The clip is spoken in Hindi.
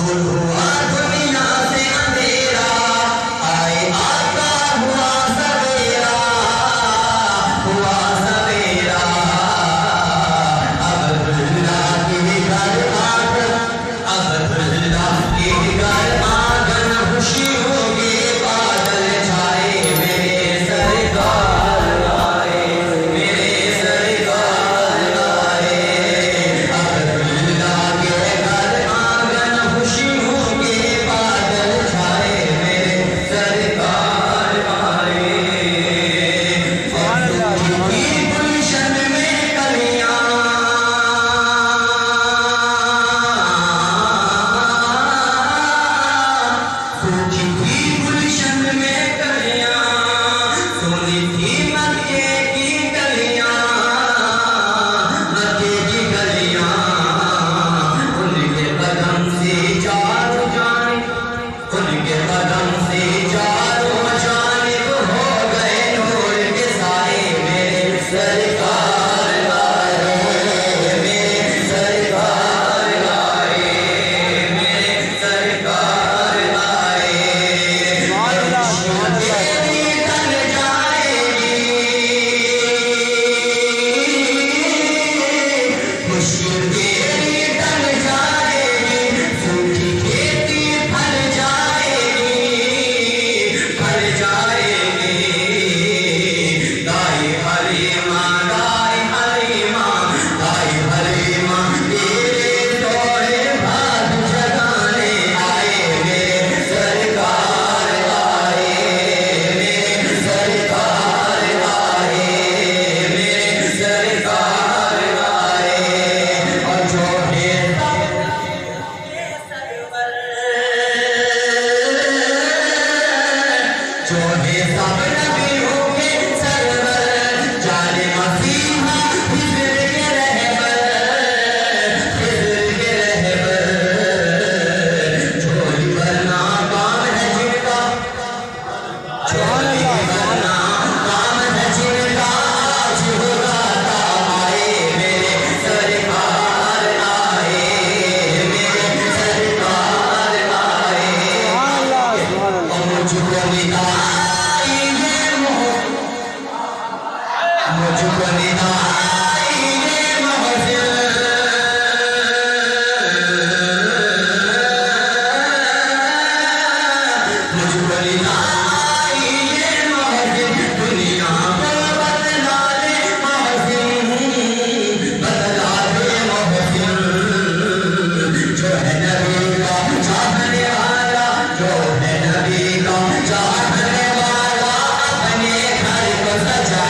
दूर हुआ दुनिया से अंधेरा, आए आका हुआ सवेरा, हुआ सवेरा। अब्दुल्लाह के घर आंगन, अब्दुल्लाह के घर आंगन, खुशियों के बादल छाए, मेरे सरकार आए, मेरे सरकार आए। अब्दुल्लाह के घर आंगन, खुशियों के बादल छाए, मेरे सरकार आए। गुलशन में कलियां, सूखी थी गुलशन में कलियां, सोनी थी मक्के की गलियां, मक्के की गलियां। उनके कदम से चारों जानिब, उनके कदम से चारों जानिब हो गए नूर के साए, मेरे सरकार आए, मेरे सरकार आए, मेरे सरकार आए। खुशियों तेरी टल जाएगी, खुशियों तेरी टल जाएगी, सूखी खेती फल जाएगी, फल जाएगी। दाई हलीमा, दाई हलीमा, दाई हलीमा, तेरे तोड़े भाग जगाने आए, मेरे सरकार आए, मेरे सरकार आए, मेरे सरकार आए। और जो है जो है सब नबियों के सरवर, जाने मसीहा हिजर के रहबर, हिजर के रहबर। झोली भरना काम है जिनका, झोली भरना काम है जिनका, आज होगा काम आए, मेरे सरकार आए, मेरे सरकार आए। मुझको निदाई है मुझको निदाई है महफिल, मुझको निदाई है महफिल। दुनिया को बदला दे महफिल, बदला दे महफिल। जो है नबी का चाहने वाला, जो है नबी का चाहने वाला, अपने घर को सजा